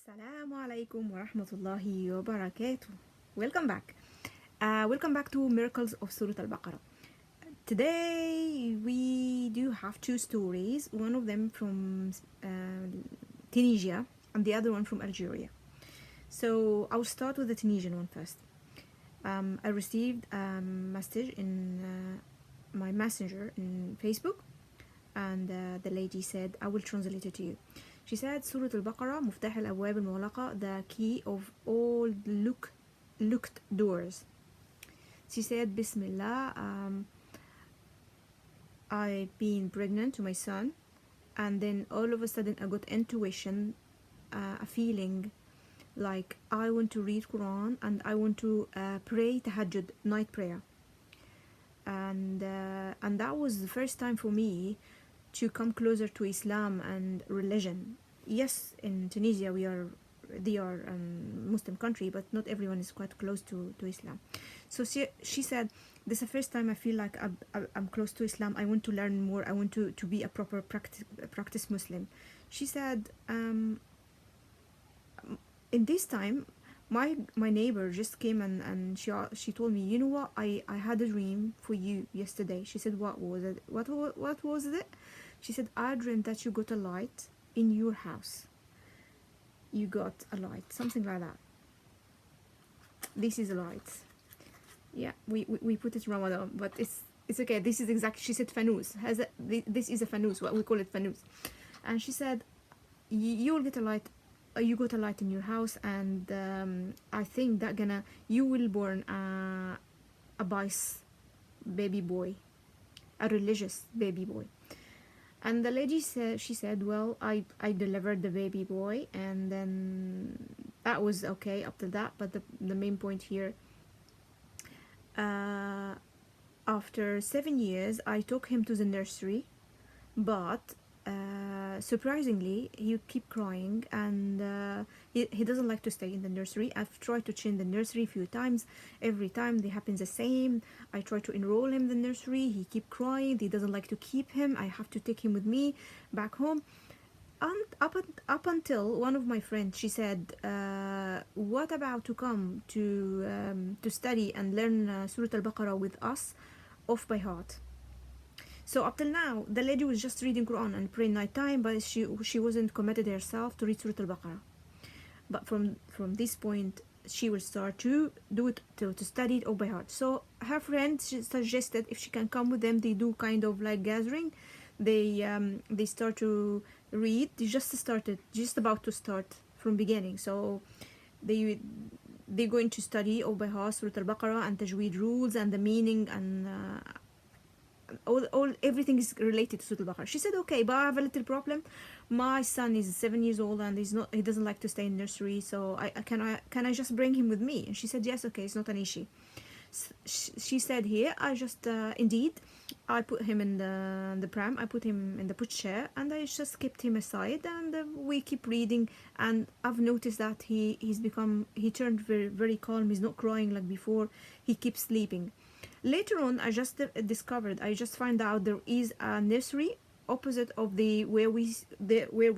Assalamu alaikum wa rahmatullahi wa barakatuh. Welcome back. Welcome back to Miracles of Surat al Baqarah. Today we do have two stories, one of them from Tunisia and the other one from Algeria. So I'll start with the Tunisian one first. I received a message in my messenger in Facebook, and the lady said, I will translate it to you. She said, سورة البقرة مفتاح الأبواب المغلقة, the key of all locked doors. She said, Bismillah, I've been pregnant to my son, and then all of a sudden I got intuition, a feeling like I want to read Quran and I want to pray tahajjud, night prayer. And that was the first time for me to come closer to Islam and religion. Yes, in Tunisia they are a Muslim country, but not everyone is quite close to Islam. So she said, this is the first time I feel like I'm close to Islam. I want to learn more. I want to be a proper practice Muslim. She said, in this time, my neighbor just came and she told me, you know what, I had a dream for you yesterday. She said, what was it? What was it? She said, I dreamed that you got a light in your house. You got a light, something like that. This is a light. Yeah, we put it in Ramadan, but it's okay. This is exactly, she said fanus. This is a fanus, what we call it fanus. And she said, you will get a light. You got a light in your house, and I think that you will born a bice baby boy, a religious baby boy. And the lady said, she said, well, I delivered the baby boy, and then that was okay up to that. But the main point here, after 7 years, I took him to the nursery, but surprisingly, he would keep crying, and he doesn't like to stay in the nursery. I've tried to change the nursery a few times. Every time they happen the same. I try to enroll him in the nursery. He keep crying. He doesn't like to keep him. I have to take him with me back home. And up until one of my friends, she said, what about to come to study and learn Surah Al-Baqarah with us off by heart? So up till now, the lady was just reading Quran and praying night time, but she wasn't committed herself to read Surah Al-Baqarah. But from this point, she will start to do it, to study it all by heart. So her friend suggested if she can come with them, they do kind of like gathering. They start to read. They just about to start from beginning. So they're going to study all by heart Surah Al-Baqarah and Tajweed rules and the meaning and everything is related to Surah Al-Baqarah. She said, okay, but I have a little problem. My son is 7 years old and he doesn't like to stay in nursery, so can I just bring him with me? And she said, yes, okay, it's not an issue. She said, here, I just indeed I put him in the pram, I put him in the pushchair, and I just kept him aside, and we keep reading. And I've noticed that he turned very, very calm. He's not crying like before. He keeps sleeping. Later on, I just find out there is a nursery opposite of where we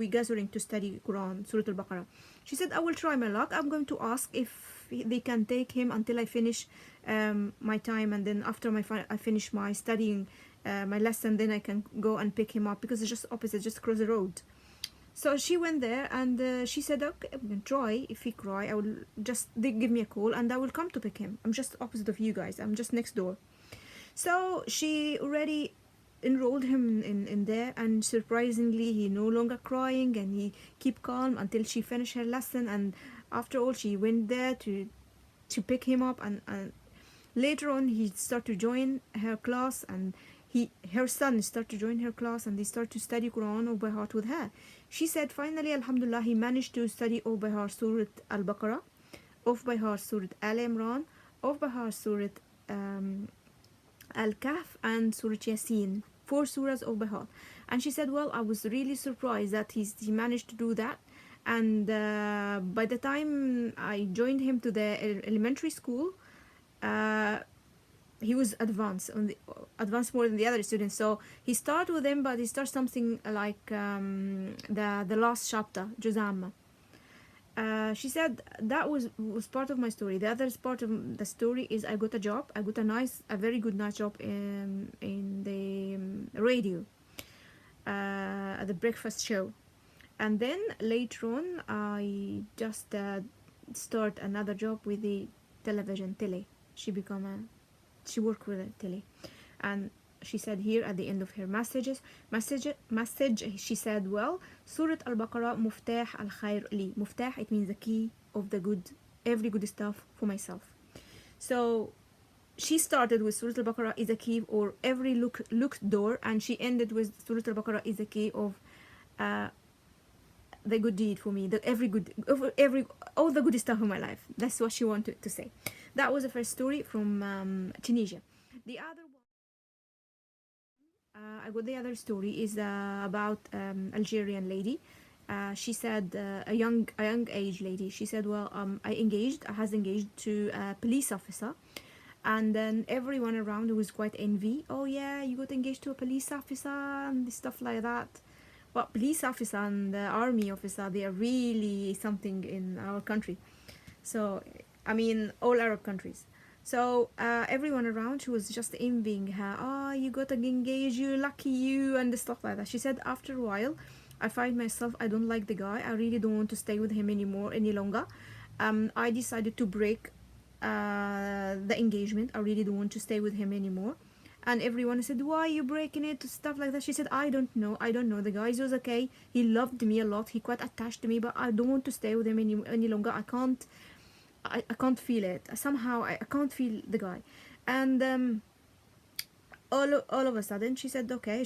gathering to study Quran, Surah Al-Baqarah. She said, I will try my luck. I'm going to ask if they can take him until I finish my time, and then after I finish my studying my lesson, then I can go and pick him up, because it's just opposite, just across the road. So she went there, and she said, okay, I'm going to try. If he cry, they give me a call and I will come to pick him. I'm just opposite of you guys. I'm just next door. So she already enrolled him in there, and surprisingly, he no longer crying, and he keep calm until she finished her lesson. And after all, she went there to pick him up, and later on, he started to join her class, and her son started to join her class, and they start to study Quran all by heart with her. She said, finally, alhamdulillah, he managed to study all by heart Surah Al-Baqarah, off by heart Surah Al-Imran, off by heart Surah Al-Kahf, and Surah Yasin. 4 surahs off by heart. And she said, well, I was really surprised that he managed to do that. And by the time I joined him to the elementary school, he was advanced more than the other students. So he started with him, but he started something like the last chapter, Juz Amma. She said that was part of my story. The other part of the story is I got a job. I got a very good nice job in the radio, at the breakfast show. And then later on, I just start another job with the television, tele. She worked with the tele, and she said here at the end of her message, she said, well, Surat al-Baqarah muftah al-khair li. Muftah, it means the key of the good, every good stuff for myself. So she started with Surat al-Baqarah is a key, or every looked door, and she ended with Surat al-Baqarah is the key of the good deed for me, every all the good stuff in my life. That's what she wanted to say. That was the first story from Tunisia. The other one, I got the other story is about Algerian lady. She said a young age lady. She said, well, I has engaged to a police officer, and then everyone around was quite envy. Oh yeah, you got engaged to a police officer and stuff like that. But police officer and the army officer, they are really something in our country. So, I mean, all Arab countries. So everyone around, she was just envying her. Oh, you got engaged, you lucky you, and stuff like that. She said after a while, I find myself, I don't like the guy. I really don't want to stay with him any longer. I decided to break the engagement. I really don't want to stay with him anymore. And everyone said, why are you breaking it, stuff like that. She said, I don't know, the guy was okay, he loved me a lot, he quite attached to me, but I don't want to stay with him any longer. I can't feel it somehow. I can't feel the guy. And all of a sudden she said, okay,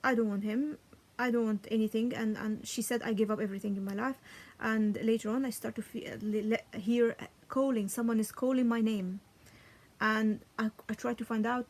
I don't want him, I don't want anything. And she said, I give up everything in my life. And later on I start to hear someone is calling my name, and I try to find out.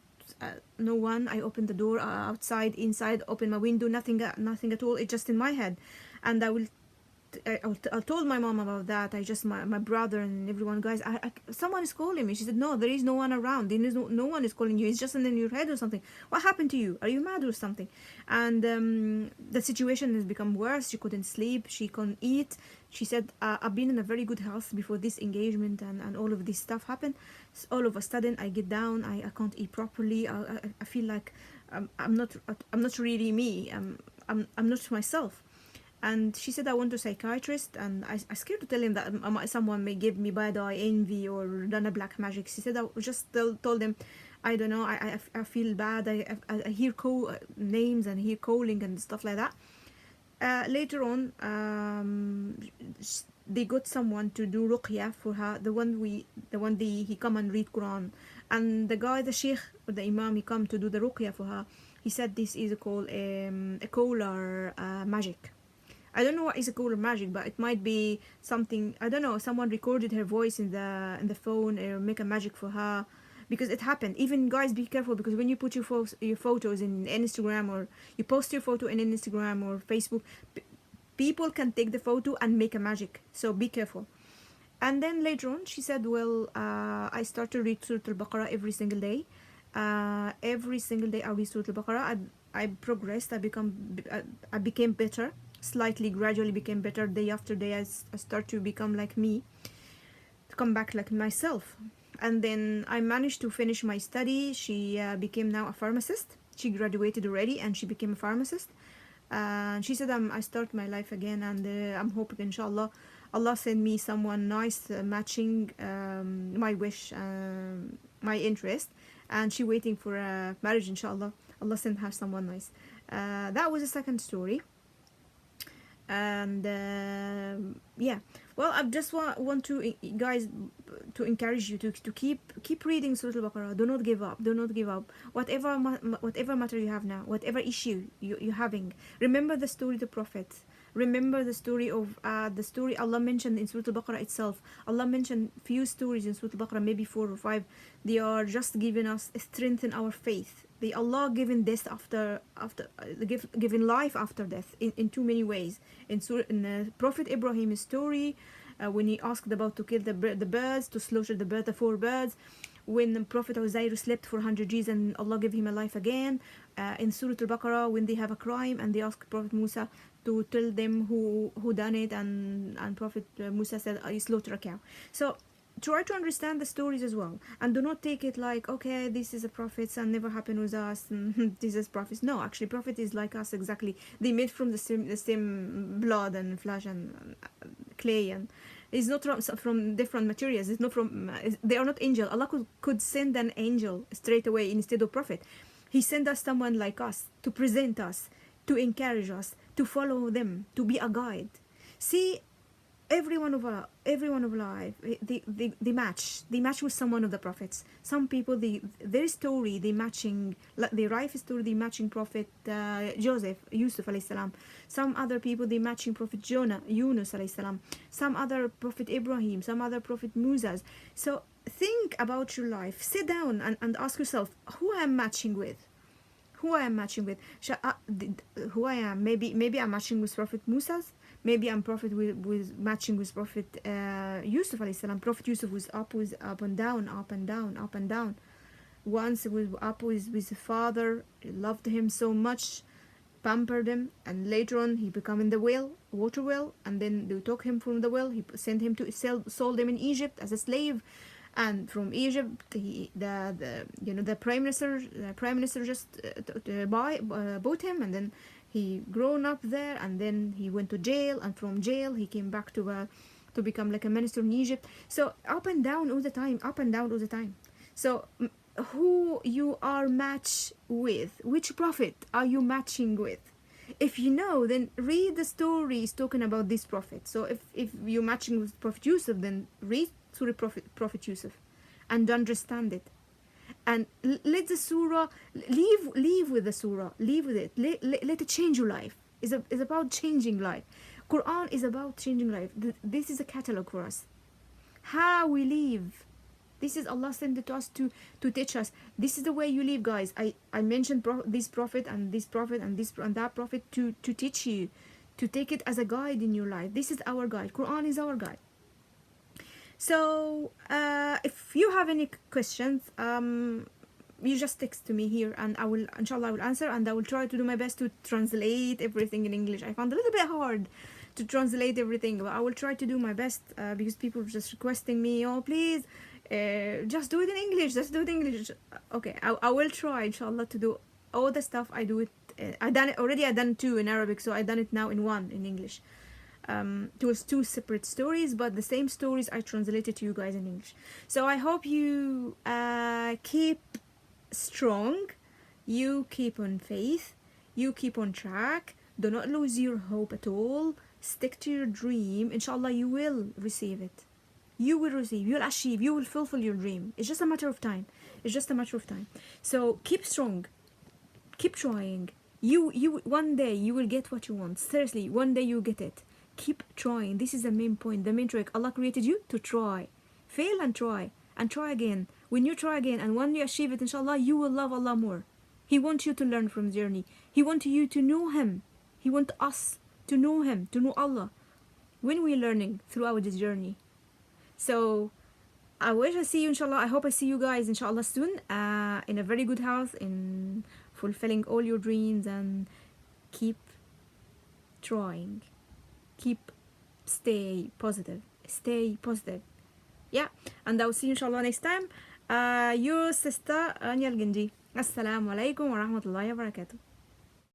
No one. I open the door, outside, inside, open my window, nothing at all. It's just in my head. And I told my mom about that. My brother and everyone, guys, someone is calling me. She said, no, there is no one around. There is no one is calling you. It's just in your head or something. What happened to you? Are you mad or something? And the situation has become worse. She couldn't sleep. She couldn't eat. She said, I've been in a very good health before this engagement and all of this stuff happened. So all of a sudden, I get down. I can't eat properly. I feel like I'm not really me. I'm not myself. And she said, I went to a psychiatrist, and I scared to tell him that someone may give me bad eye, envy, or done a black magic. She said, I just told them, I don't know, I feel bad. I hear names and hear calling and stuff like that. Later on, they got someone to do ruqya for her. He come and read Quran, and the guy, the sheikh or the imam, he come to do the ruqya for her. He said this is called a caller magic. I don't know what is a caller magic, but it might be something. I don't know. Someone recorded her voice in the phone or make a magic for her, because it happened. Even guys, be careful, because when you put your photos in Instagram, or you post your photo in Instagram or Facebook, people can take the photo and make a magic. So be careful. And then later on, she said, well, I start to read Surah Al-Baqarah every single day. Every single day I read Surah Al-Baqarah. I progressed. I became better. Slightly, gradually became better. Day after day, I start to become like me, to come back like myself. And then I managed to finish my study. She became now a pharmacist. She graduated already, and she became a pharmacist. And she said, I start my life again, and I'm hoping, inshallah, Allah send me someone nice, matching my wish, my interest. And she waiting for a marriage, inshallah. Allah send her someone nice. That was the second story. And yeah, well, I just want to, guys, to encourage you to keep reading Surah Al-Baqarah. Do not give up. Whatever matter you have now, whatever issue you're having, remember the story of the Prophet. Remember the story of the story Allah mentioned in Surah Al-Baqarah itself. Allah mentioned few stories in Surah Al-Baqarah, maybe 4 or 5. They are just giving us strength in our faith. The Allah giving death after giving life after death in too many ways. In Prophet Ibrahim's story, when he asked about to kill the birds, to slaughter the 4 birds, when Prophet Uzair slept for 100 years and Allah gave him a life again. In Surat al-Baqarah, when they have a crime and they ask Prophet Musa to tell them who done it, and Prophet Musa said, I slaughter a cow. So try to understand the stories as well, and do not take it like, okay, this is a prophet and never happened with us, and this is prophets. No, actually prophet is like us exactly. They made from the same blood and flesh and clay, and it's not from different materials. It's not from they are not angel. Allah could send an angel straight away instead of prophet. He sent us someone like us to present us, to encourage us, to follow them, to be a guide. See, every one of life, they match with someone of the prophets. Some people, their story, they matching, like their life story, they matching Prophet Joseph, Yusuf alayhi salam. Some other people, they matching Prophet Jonah, Yunus alayhi salam. Some other Prophet Ibrahim, some other Prophet Moses. So think about your life, sit down and ask yourself, who I am matching with. Who I am matching with? Who I am? Maybe I'm matching with Prophet Musa's. Maybe I'm Prophet with matching with Prophet Yusuf alayhi salam. Prophet Yusuf was up and down, up and down, up and down. Once he was up with his father, he loved him so much, pampered him, and later on he became in the water well, and then they took him from the well. He sent him to sold him in Egypt as a slave. And from Egypt, the prime minister just bought him, and then he grown up there, and then he went to jail, and from jail he came back to become like a minister in Egypt. So up and down all the time, up and down all the time. So who you are matched with, which prophet are you matching with? If you know, then read the stories talking about this prophet. So if you're matching with Prophet Yusuf, then read Surah Prophet Yusuf and understand it, and let the surah leave with the surah, leave with it, let it change your life. It's about changing life. Quran is about changing life. This is a catalog for us, how we live. This is Allah sent it to us to teach us. This is the way you live, guys. I mentioned this prophet and this prophet and this and that prophet to teach you, to take it as a guide in your life. This is our guide. Quran is our guide. So if you have any questions, you just text to me here, and I will, inshallah, I will answer, and I will try to do my best to translate everything in English. I found it a little bit hard to translate everything, but I will try to do my best because people are just requesting me, oh please, just do it in English, just do it in English. Okay, I will try, inshallah, to do all the stuff. I do it. I done it already. I done 2 in Arabic, so I done it now in 1 in English. It was 2 separate stories, but the same stories I translated to you guys in English. So I hope you keep strong, you keep on faith, you keep on track, do not lose your hope at all, stick to your dream. Inshallah, you will receive it. You will receive, you will achieve, you will fulfill your dream. It's just a matter of time. It's just a matter of time. So keep strong, keep trying. You one day you will get what you want. Seriously, one day you get it. Keep trying. This is the main point, the main trick. Allah created you to try. Fail and try again. When you try again and when you achieve it, inshallah, you will love Allah more. He wants you to learn from the journey. He wants you to know Him. He wants us to know Him, to know Allah, when we're learning throughout this journey. So I wish I see you, inshallah. I hope I see you guys, inshallah, soon, in a very good health, in fulfilling all your dreams, and keep trying. Stay positive. Yeah, and I'll see you, inshallah, next time. Your sister Anya Al-Ganji. Assalamu alaikum wa rahmatullahi wa barakatuh.